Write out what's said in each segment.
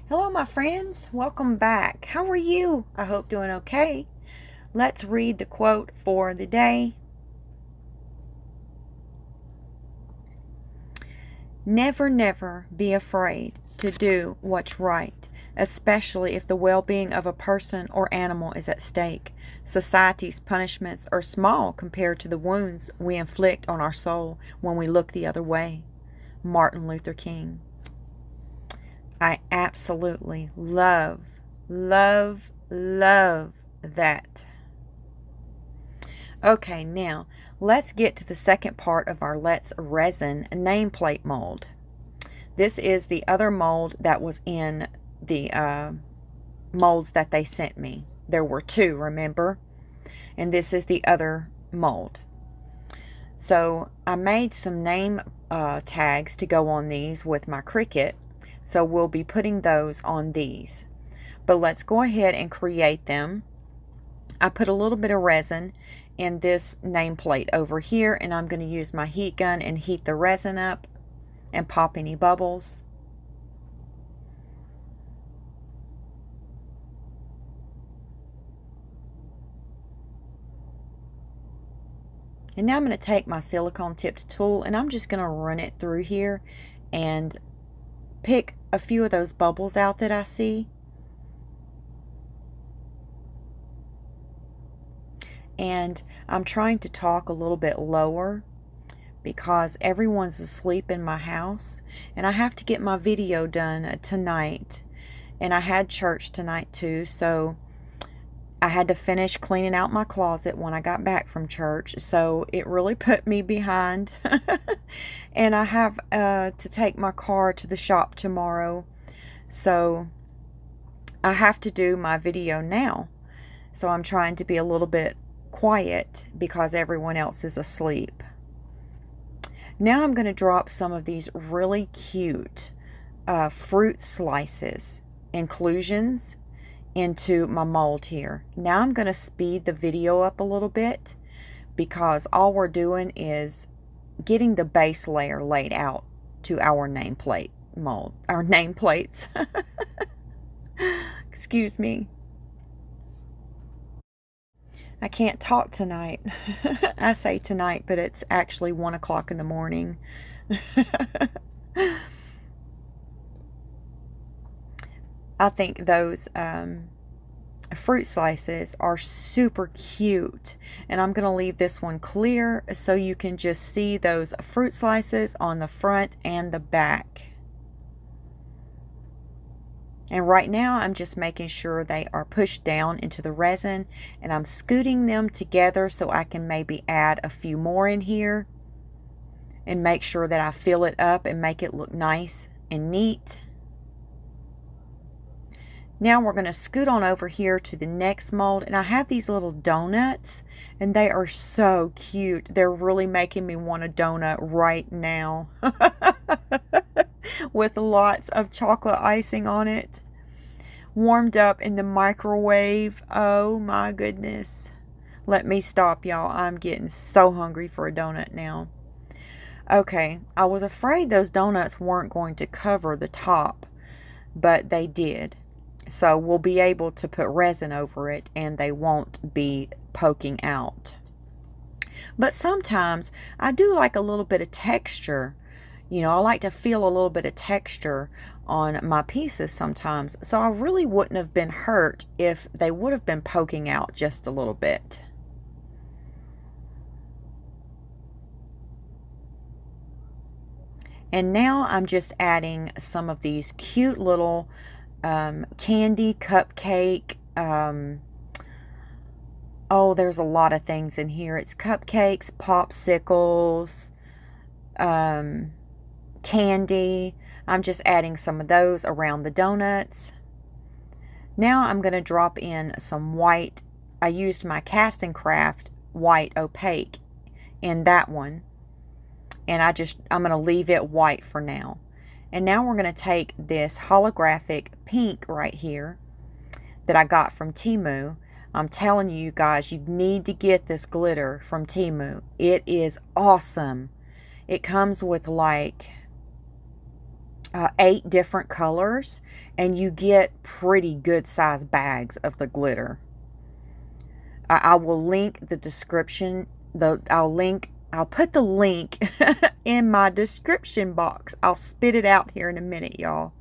Hello, my friends. Welcome back. How are you? I hope doing okay. Let's read the quote for the day. Never, never be afraid to do what's right, especially if the well-being of a person or animal is at stake. Society's punishments are small compared to the wounds we inflict on our soul when we look the other way. Martin Luther King. I absolutely love that. Okay, now let's get to the second part of our Let's Resin nameplate mold. This is the other mold that was in the molds that they sent me. There were two, remember? And this is the other mold. So I made some name tags to go on these with my Cricut. So we'll be putting those on these. But let's go ahead and create them. I put a little bit of resin in this nameplate over here, and I'm going to use my heat gun and heat the resin up and pop any bubbles. And now I'm going to take my silicone tipped tool and I'm just going to run it through here and pick a few of those bubbles out that I see. And I'm trying to talk a little bit lower because everyone's asleep in my house and I have to get my video done tonight, and I had church tonight too, so I had to finish cleaning out my closet when I got back from church, so it really put me behind. And I have to take my car to the shop tomorrow, so I have to do my video now. So I'm trying to be a little bit quiet because everyone else is asleep. Now I'm going to drop some of these really cute fruit slices, inclusions, into my mold here. Now I'm going to speed the video up a little bit because all we're doing is getting the base layer laid out to our nameplate mold, our nameplates. Excuse me. I can't talk tonight. I say tonight, but it's actually 1 o'clock in the morning. I think those fruit slices are super cute, and I'm going to leave this one clear so you can just see those fruit slices on the front and the back. And right now I'm just making sure they are pushed down into the resin, and I'm scooting them together so I can maybe add a few more in here and make sure that I fill it up and make it look nice and neat. Now we're going to scoot on over here to the next mold, and I have these little donuts and they are so cute. They're really making me want a donut right now. With lots of chocolate icing on it, warmed up in the microwave. Oh my goodness. Let me stop, y'all. I'm getting so hungry for a donut now. Okay, I was afraid those donuts weren't going to cover the top, but they did. So we'll be able to put resin over it and they won't be poking out. But sometimes I do like a little bit of texture. You know, I like to feel a little bit of texture on my pieces sometimes. So I really wouldn't have been hurt if they would have been poking out just a little bit. And now I'm just adding some of these cute little candy cupcake. Oh, there's a lot of things in here. It's cupcakes, popsicles, candy. I'm just adding some of those around the donuts. Now I'm going to drop in some white. I used my Cast and Craft white opaque in that one, and I'm going to leave it white for now. And now we're going to take this holographic pink right here that I got from Temu. I'm telling you guys, you need to get this glitter from Temu. It is awesome. It comes with like 8 different colors, and you get pretty good size bags of the glitter. I will link the description. I'll put the link in my description box. I'll spit it out here in a minute, y'all.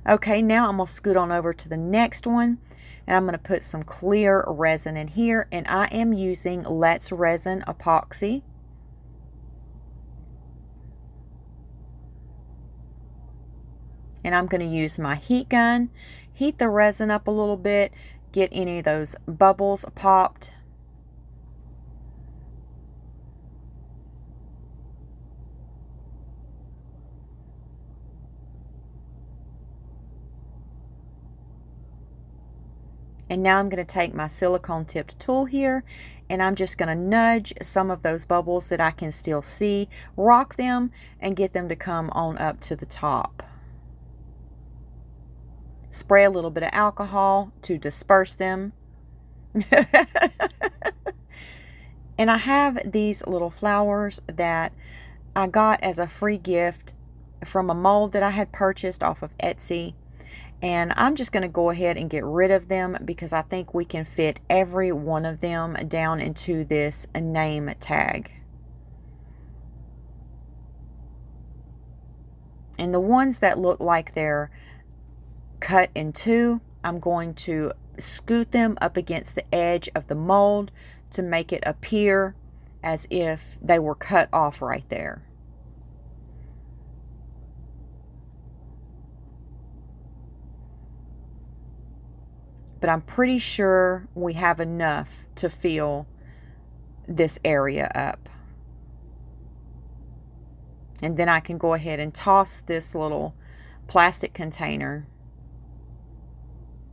Okay, now I'm going to scoot on over to the next one, and I'm going to put some clear resin in here, and I am using Let's Resin epoxy. And I'm going to use my heat gun, heat the resin up a little bit, get any of those bubbles popped. And now I'm going to take my silicone tipped tool here, and I'm just going to nudge some of those bubbles that I can still see, rock them, and get them to come on up to the top. Spray a little bit of alcohol to disperse them. And I have these little flowers that I got as a free gift from a mold that I had purchased off of Etsy. And I'm just going to go ahead and get rid of them because I think we can fit every one of them down into this name tag. And the ones that look like they're cut in two, I'm going to scoot them up against the edge of the mold to make it appear as if they were cut off right there. But I'm pretty sure we have enough to fill this area up. And then I can go ahead and toss this little plastic container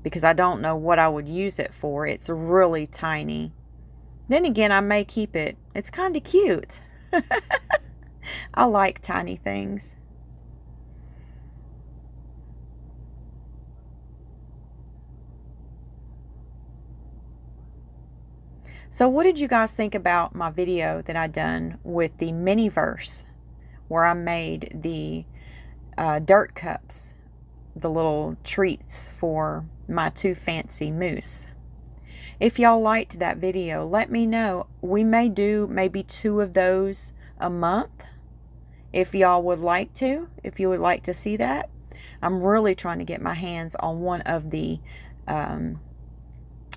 because I don't know what I would use it for. It's really tiny. Then again, I may keep it. It's kind of cute. I like tiny things. So what did you guys think about my video that I done with the mini verse where I made the dirt cups, the little treats for my 2 fancy moose? If y'all liked that video, let me know. We may do maybe 2 of those a month if y'all would like to, if you would like to see that. I'm really trying to get my hands on one of the,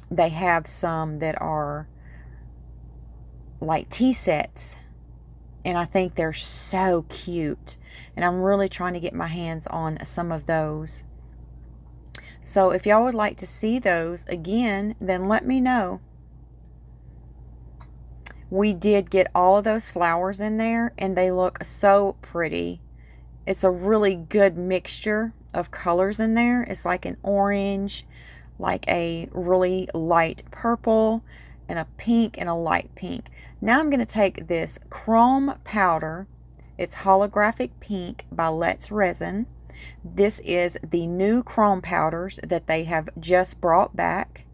they have some that are like tea sets, and I think they're so cute, and I'm really trying to get my hands on some of those. So if y'all would like to see those again, then let me know. We did get all of those flowers in there, and they look so pretty. It's a really good mixture of colors in there. It's like an orange, like a really light purple, and a pink and a light pink. Now I'm going to take this chrome powder. It's holographic pink by Let's Resin. This is the new chrome powders that they have just brought back,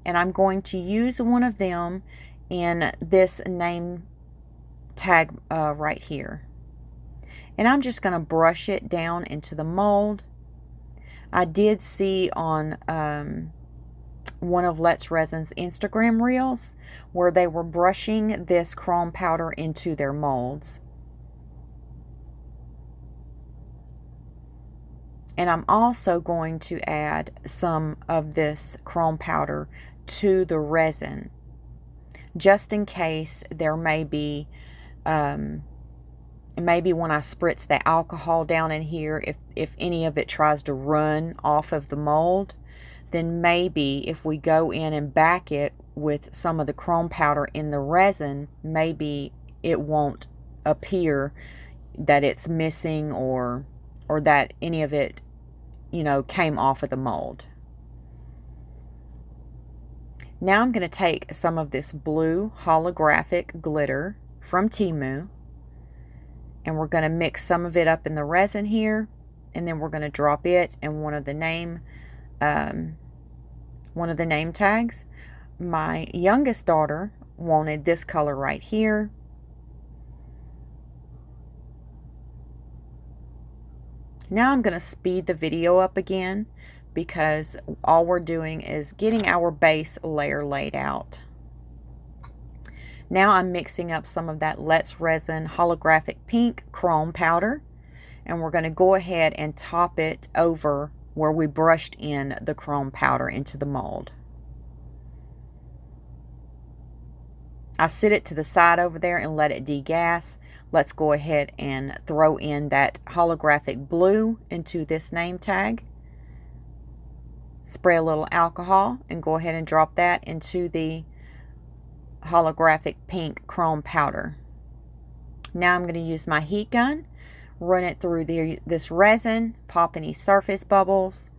and I'm going to use one of them in this name tag right here. And I'm just going to brush it down into the mold. I did see on one of Let's Resin's Instagram reels where they were brushing this chrome powder into their molds. And I'm also going to add some of this chrome powder to the resin, just in case there may be, maybe when I spritz the alcohol down in here, if any of it tries to run off of the mold, then maybe if we go in and back it with some of the chrome powder in the resin, maybe it won't appear that it's missing or that any of it, you know, came off of the mold. Now I'm going to take some of this blue holographic glitter from Temu, and we're going to mix some of it up in the resin here, and then we're going to drop it in one of the name tags. My youngest daughter wanted this color right here. Now I'm going to speed the video up again because all we're doing is getting our base layer laid out. Now I'm mixing up some of that Let's Resin holographic pink chrome powder, and we're going to go ahead and top it over where we brushed in the chrome powder into the mold. I sit it to the side over there and let it degas. Let's go ahead and throw in that holographic blue into this name tag. Spray a little alcohol and go ahead and drop that into the holographic pink chrome powder. Now I'm going to use my heat gun, run it through this resin, pop any surface bubbles,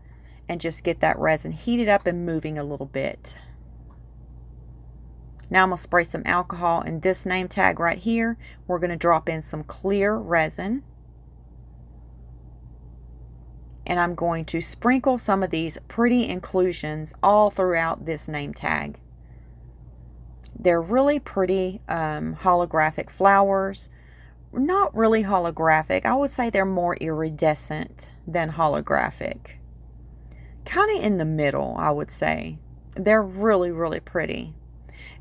and just get that resin heated up and moving a little bit. Now I'm going to spray some alcohol in this name tag right here. We're going to drop in some clear resin. And I'm going to sprinkle some of these pretty inclusions all throughout this name tag. They're really pretty holographic flowers. Not really holographic. I would say they're more iridescent than holographic. Kind of in the middle, I would say. They're really, really pretty.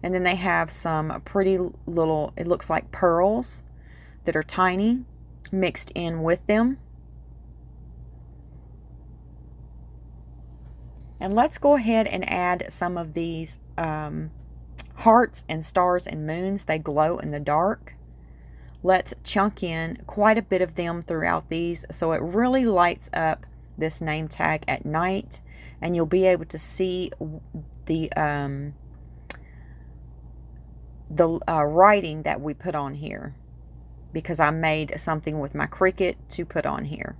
And then they have some pretty little, it looks like pearls that are tiny mixed in with them. And let's go ahead and add some of these hearts and stars and moons. They glow in the dark. Let's chunk in quite a bit of them throughout these so it really lights up this name tag at night, and you'll be able to see the writing that we put on here, because I made something with my Cricut to put on here.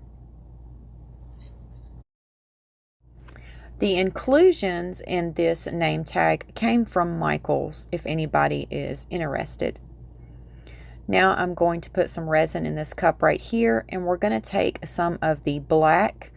The inclusions in this name tag came from Michael's, if anybody is interested. Now I'm going to put some resin in this cup right here, and we're going to take some of the black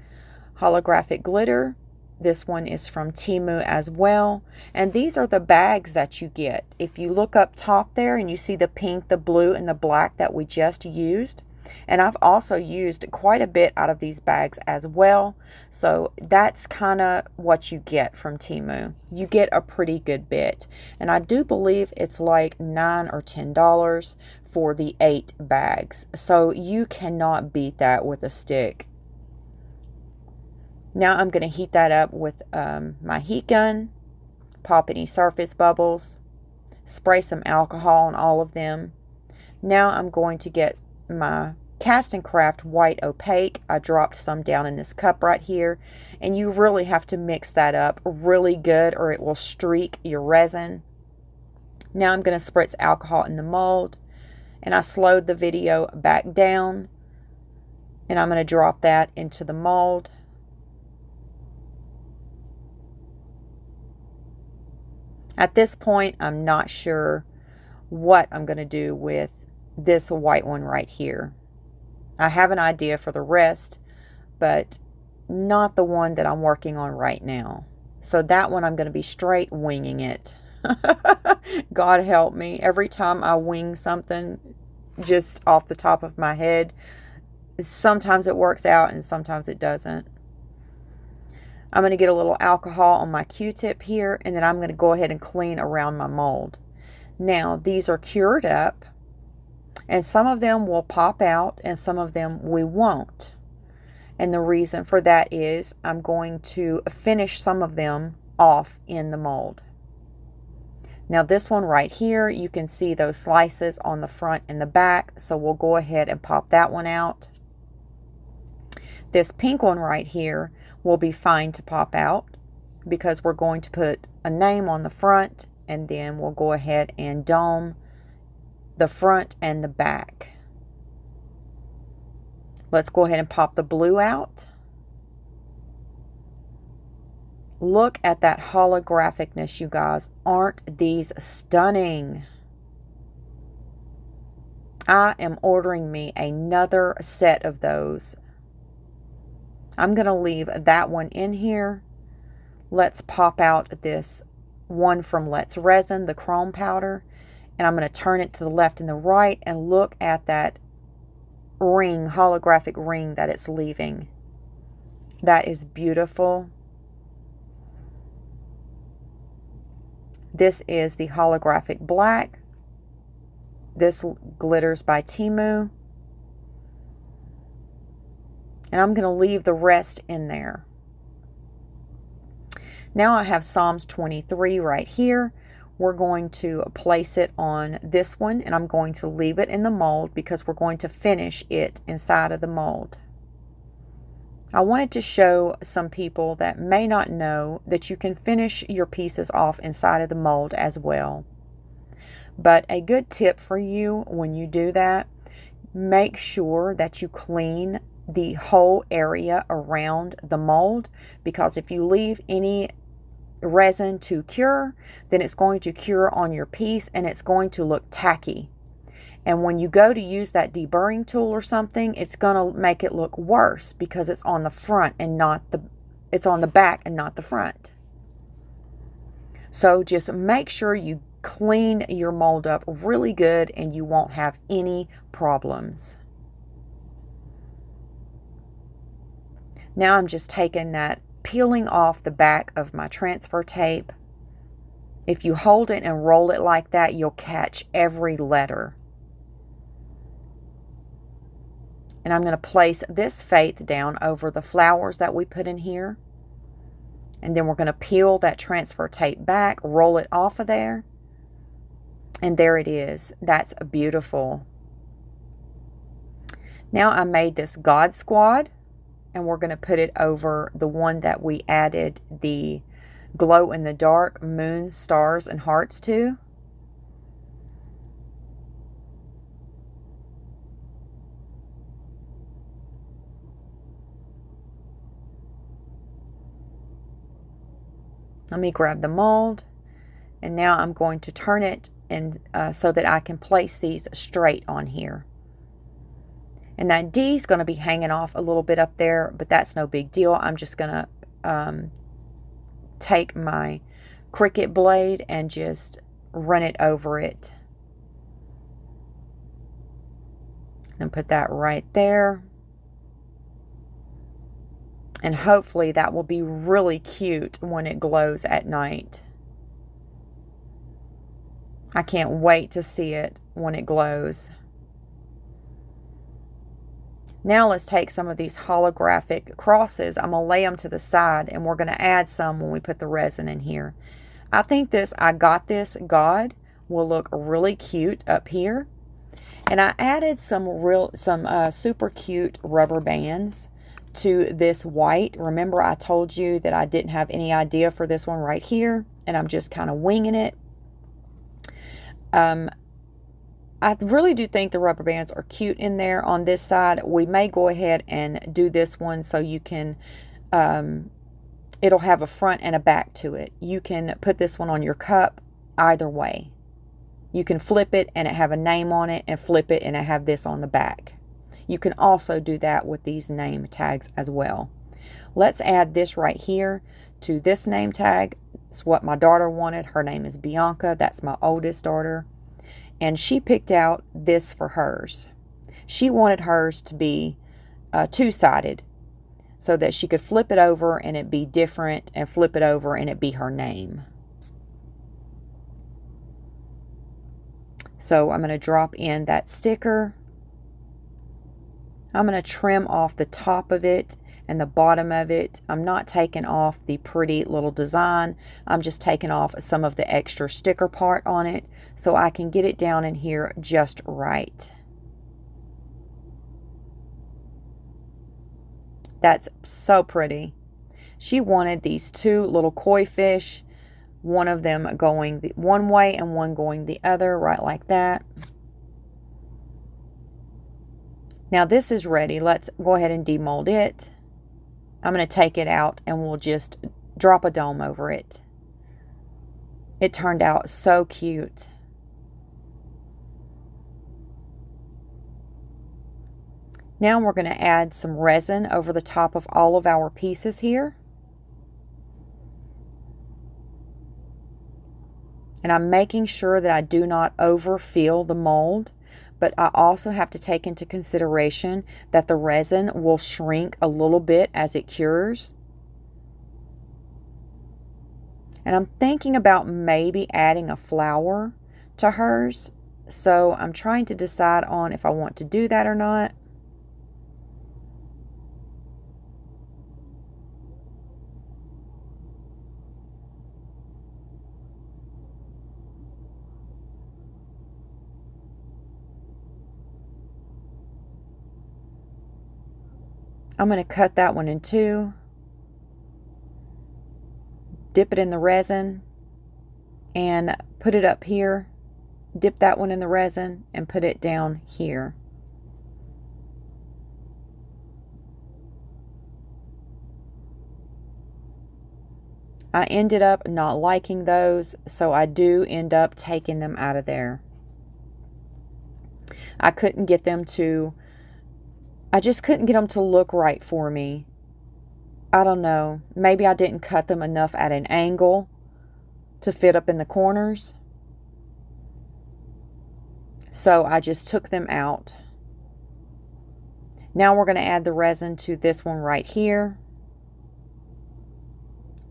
holographic glitter. This one is from Temu as well. And these are the bags that you get. If you look up top there and you see the pink, the blue, and the black that we just used. And I've also used quite a bit out of these bags as well. So that's kind of what you get from Temu. You get a pretty good bit. And I do believe it's like $9 or $10 for the 8 bags. So you cannot beat that with a stick. Now I'm going to heat that up with my heat gun, pop any surface bubbles, spray some alcohol on all of them. Now I'm going to get my Cast and Craft white opaque. I dropped some down in this cup right here, and you really have to mix that up really good or it will streak your resin. Now I'm going to spritz alcohol in the mold, and I slowed the video back down, and I'm going to drop that into the mold. At this point, I'm not sure what I'm going to do with this white one right here. I have an idea for the rest, but not the one that I'm working on right now. So that one I'm going to be straight winging it. God help me. Every time I wing something just off the top of my head, sometimes it works out and sometimes it doesn't. I'm going to get a little alcohol on my Q-tip here, and then I'm going to go ahead and clean around my mold. Now, these are cured up, and some of them will pop out, and some of them we won't. And the reason for that is I'm going to finish some of them off in the mold. Now, this one right here, you can see those slices on the front and the back, so we'll go ahead and pop that one out. This pink one right here will be fine to pop out because we're going to put a name on the front, and then we'll go ahead and dome the front and the back. Let's go ahead and pop the blue out. Look at that holographicness, you guys. Aren't these stunning? I am ordering me another set of those. I'm going to leave that one in here. Let's pop out this one from Let's Resin, the chrome powder. And I'm going to turn it to the left and the right, and look at that ring, holographic ring that it's leaving. That is beautiful. This is the holographic black. This glitters by Temu. And I'm going to leave the rest in there. Now I have Psalms 23 right here. We're going to place it on this one, and I'm going to leave it in the mold because we're going to finish it inside of the mold. I wanted to show some people that may not know that you can finish your pieces off inside of the mold as well. But a good tip for you when you do that, make sure that you clean the whole area around the mold, because if you leave any resin to cure, then it's going to cure on your piece and it's going to look tacky. And when you go to use that deburring tool or something, it's going to make it look worse because it's on the front and not it's on the back and not the front. So just make sure you clean your mold up really good and you won't have any problems. Now I'm just taking that, peeling off the back of my transfer tape. If you hold it and roll it like that, you'll catch every letter. And I'm going to place this faith down over the flowers that we put in here. And then we're going to peel that transfer tape back, roll it off of there. And there it is. That's beautiful. Now I made this God Squad, and we're going to put it over the one that we added the glow in the dark moons, stars, and hearts to. Let me grab the mold, and now I'm going to turn it and so that I can place these straight on here. And that D is going to be hanging off a little bit up there, but that's no big deal. I'm just going to take my Cricut blade and just run it over it. And put that right there. And hopefully that will be really cute when it glows at night. I can't wait to see it when it glows. Now let's take some of these holographic crosses. I'm going to lay them to the side, and we're going to add some when we put the resin in here. I think this I Got This God will look really cute up here. And I added some super cute rubber bands to this white. Remember I told you that I didn't have any idea for this one right here, and I'm just kind of winging it. I really do think the rubber bands are cute in there on this side. We may go ahead and do this one so you can, it'll have a front and a back to it. You can put this one on your cup either way. You can flip it and it have a name on it, and flip it and it have this on the back. You can also do that with these name tags as well. Let's add this right here to this name tag. It's what my daughter wanted. Her name is Bianca. That's my oldest daughter. And she picked out this for hers. She wanted hers to be two-sided so that she could flip it over and it be different, and flip it over and it be her name. So I'm going to drop in that sticker. I'm going to trim off the top of it and the bottom of it. I'm not taking off the pretty little design. I'm just taking off some of the extra sticker part on it so I can get it down in here just right. That's so pretty. She wanted these two little koi fish, one of them going one way and one going the other, right like that. Now this is ready. Let's go ahead and demold it. I'm going to take it out and we'll just drop a dome over it. It turned out so cute. Now we're going to add some resin over the top of all of our pieces here. And I'm making sure that I do not overfill the mold but I also have to take into consideration that the resin will shrink a little bit as it cures. And I'm thinking about maybe adding a flower to hers. So I'm trying to decide on if I want to do that or not. I'm going to cut that one in two, dip it in the resin, and put it up here. Dip that one in the resin and put it down here. I ended up not liking those, so I do end up taking them out of there. I just couldn't get them to look right for me. I don't know. Maybe I didn't cut them enough at an angle to fit up in the corners. So I just took them out. Now we're going to add the resin to this one right here,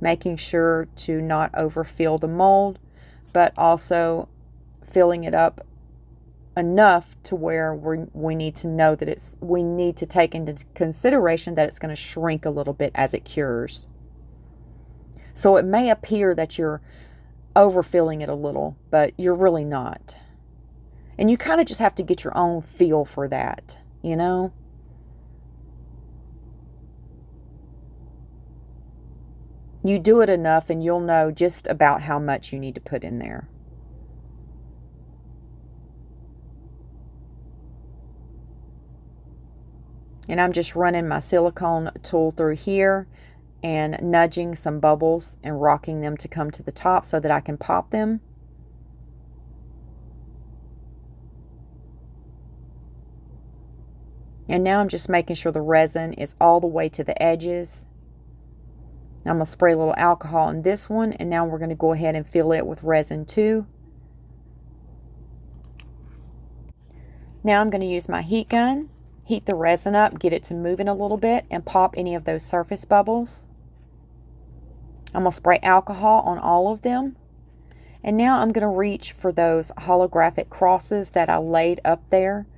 making sure to not overfill the mold, but also filling it up enough to where we need to know that we need to take into consideration that it's going to shrink a little bit as it cures. So it may appear that you're overfilling it a little, but you're really not. And you kind of just have to get your own feel for that, you know? You do it enough and you'll know just about how much you need to put in there. And I'm just running my silicone tool through here and nudging some bubbles and rocking them to come to the top so that I can pop them. And now I'm just making sure the resin is all the way to the edges. I'm going to spray a little alcohol in this one, and now we're going to go ahead and fill it with resin too. Now I'm going to use my heat gun, heat the resin up, get it to moving a little bit, and pop any of those surface bubbles. I'm going to spray alcohol on all of them. And now I'm going to reach for those holographic crosses that I laid up there.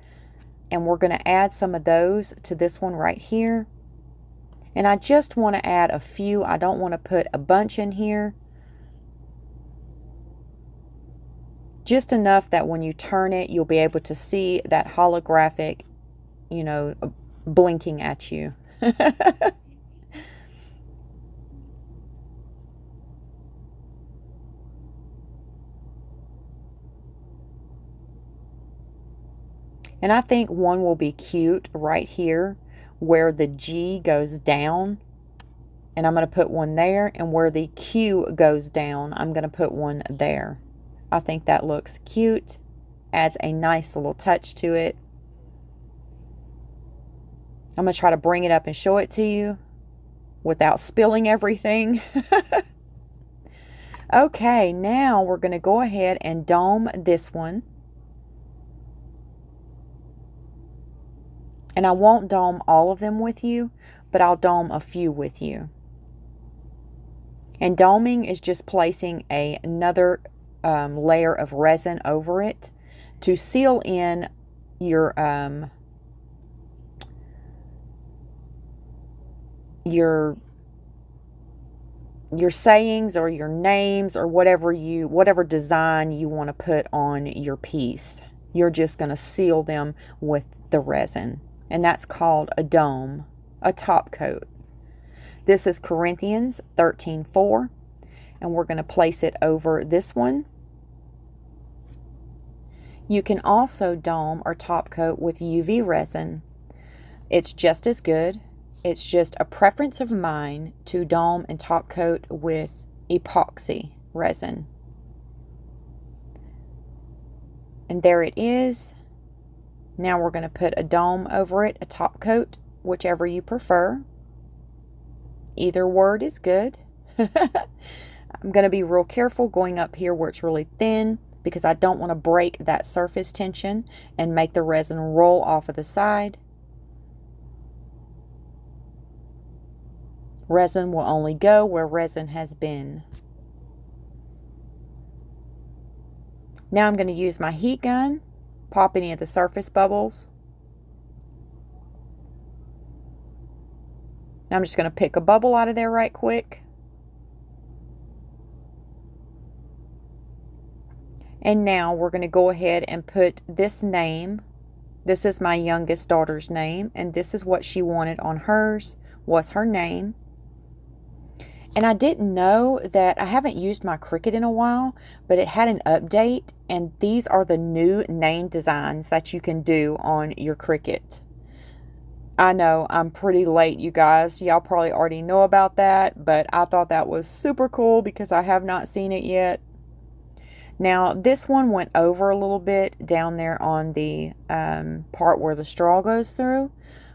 And we're going to add some of those to this one right here. And I just want to add a few. I don't want to put a bunch in here. Just enough that when you turn it, you'll be able to see that holographic, you know, blinking at you. And I think one will be cute right here where the G goes down. And I'm going to put one there. And where the Q goes down, I'm going to put one there. I think that looks cute. Adds a nice little touch to it. I'm going to try to bring it up and show it to you without spilling everything. Okay, now we're going to go ahead and dome this one. And I won't dome all of them with you, but I'll dome a few with you. And doming is just placing another layer of resin over it to seal in your sayings or your names or whatever design you want to put on your piece. You're just going to seal them with the resin. And that's called a dome, a top coat. This is Corinthians 13:4, and we're going to place it over this one. You can also dome or top coat with UV resin. It's just as good. It's just a preference of mine to dome and top coat with epoxy resin. And there it is. Now we're going to put a dome over it, a top coat, whichever you prefer. Either word is good. I'm going to be real careful going up here where it's really thin because I don't want to break that surface tension and make the resin roll off of the side. Resin will only go where resin has been. Now I'm going to use my heat gun, pop any of the surface bubbles. And I'm just going to pick a bubble out of there right quick. And now we're going to go ahead and put this name. This is my youngest daughter's name, and this is what she wanted on hers, was her name. And I didn't know that, I haven't used my Cricut in a while, but it had an update, and these are the new name designs that you can do on your Cricut. I know I'm pretty late, you guys. Y'all probably already know about that, but I thought that was super cool because I have not seen it yet. Now, this one went over a little bit down there on the part where the straw goes through,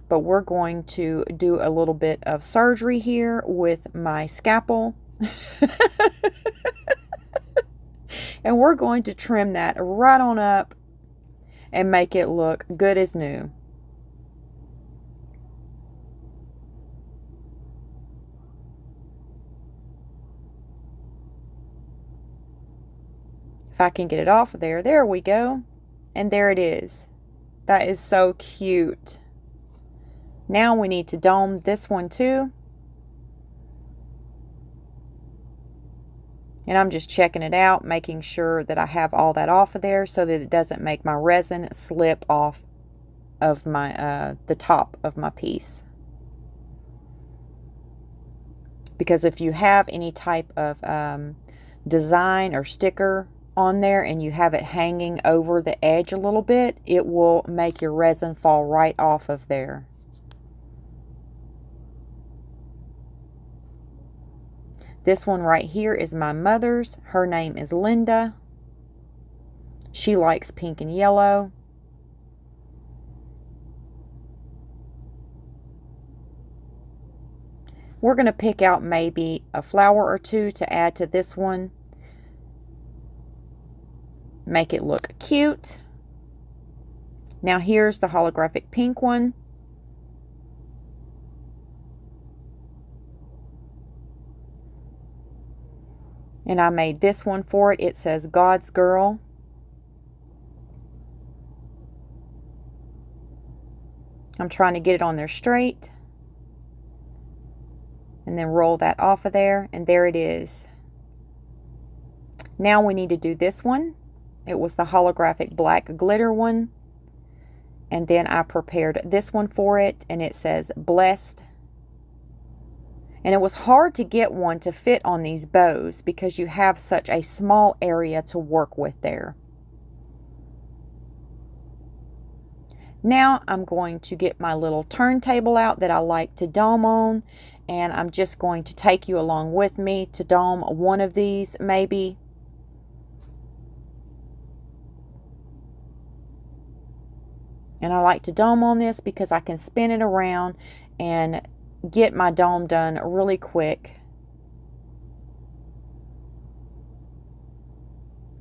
but we're going to do a little bit of surgery here with my scalpel. And we're going to trim that right on up and make it look good as new. If I can get it off of there, there we go. And there it is. That is so cute. Now we need to dome this one too. And I'm just checking it out, making sure that I have all that off of there so that it doesn't make my resin slip off of my the top of my piece. Because if you have any type of design or sticker on there and you have it hanging over the edge a little bit, it will make your resin fall right off of there. This one right here is my mother's. Her name is Linda. She likes pink and yellow. We're going to pick out maybe a flower or two to add to this one. Make it look cute. Now here's the holographic pink one. And I made this one for it. It says God's Girl. I'm trying to get it on there straight. And then roll that off of there. And there it is. Now we need to do this one. It was the holographic black glitter one. And then I prepared this one for it. And it says Blessed. And it was hard to get one to fit on these bows because you have such a small area to work with there. Now I'm going to get my little turntable out that I like to dome on. And I'm just going to take you along with me to dome one of these maybe. And I like to dome on this because I can spin it around and get my dome done really quick.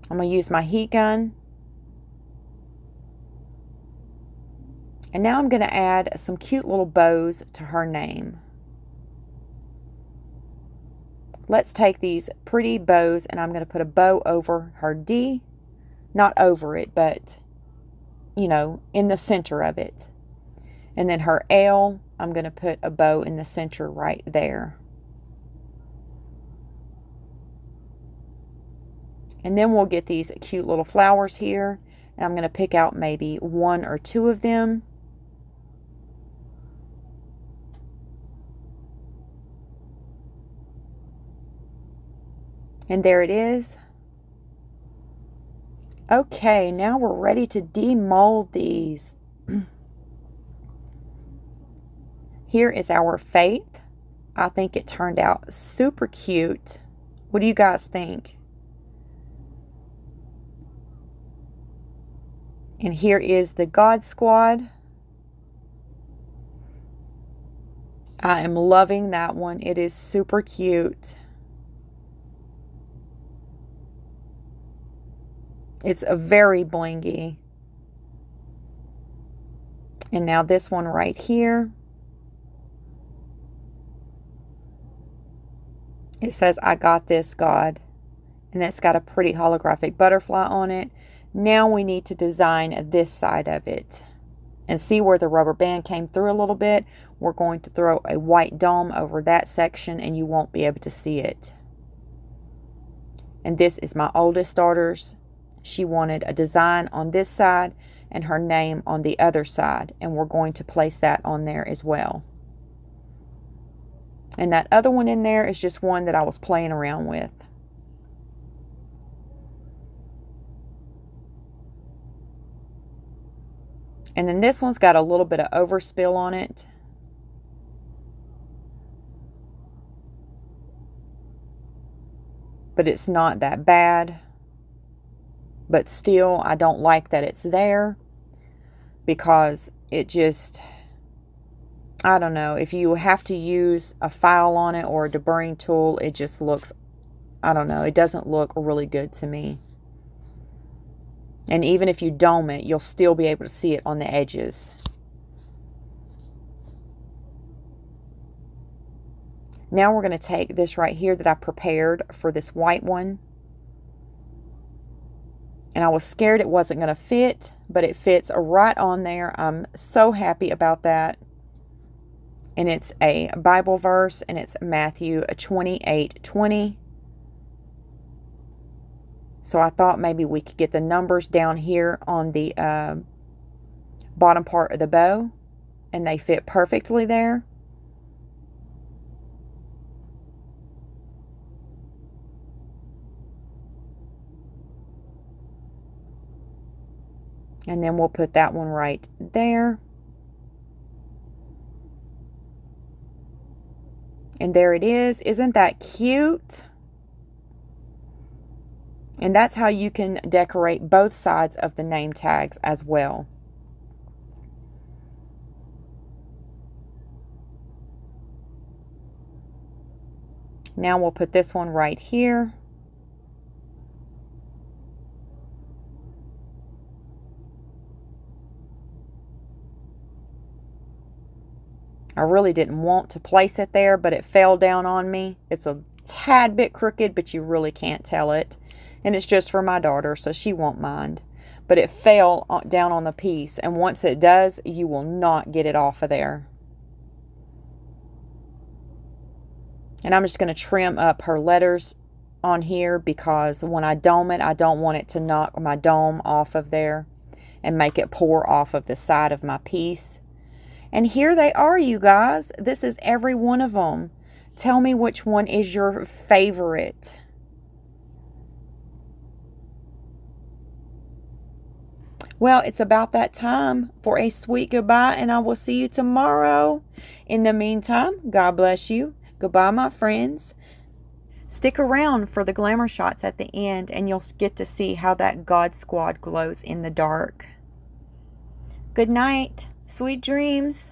I'm going to use my heat gun. And now I'm going to add some cute little bows to her name. Let's take these pretty bows and I'm going to put a bow over her D. Not over it, but, you know, in the center of it. And then her L, I'm going to put a bow in the center right there. And then we'll get these cute little flowers here. And I'm going to pick out maybe one or two of them. And there it is. Okay, now we're ready to demold these. Here is our Faith. I think it turned out super cute. What do you guys think? And here is the God Squad. I am loving that one. It is super cute. It's a very blingy. And now this one right here. It says, "I got this, God." And that's got a pretty holographic butterfly on it. Now we need to design this side of it. And see where the rubber band came through a little bit? We're going to throw a white dome over that section and you won't be able to see it. And this is my oldest daughter's. She wanted a design on this side and her name on the other side. And we're going to place that on there as well. And that other one in there is just one that I was playing around with. And then this one's got a little bit of overspill on it. But it's not that bad. But still, I don't like that it's there. Because it just, I don't know. If you have to use a file on it or a deburring tool, it just looks, I don't know. It doesn't look really good to me. And even if you dome it, you'll still be able to see it on the edges. Now we're going to take this right here that I prepared for this white one. And I was scared it wasn't going to fit, but it fits right on there. I'm so happy about that. And it's a Bible verse, and it's Matthew 28:20. So I thought maybe we could get the numbers down here on the bottom part of the bow, and they fit perfectly there. And then we'll put that one right there. And there it is. Isn't that cute? And that's how you can decorate both sides of the name tags as well. Now we'll put this one right here. I really didn't want to place it there, but it fell down on me. It's a tad bit crooked, but you really can't tell it. And it's just for my daughter, so she won't mind. But it fell down on the piece, and once it does, you will not get it off of there. And I'm just going to trim up her letters on here, because when I dome it, I don't want it to knock my dome off of there and make it pour off of the side of my piece. And here they are, you guys. This is every one of them. Tell me which one is your favorite. Well, it's about that time for a sweet goodbye, and I will see you tomorrow. In the meantime, God bless you. Goodbye, my friends. Stick around for the glamour shots at the end, and you'll get to see how that God Squad glows in the dark. Good night. Sweet dreams.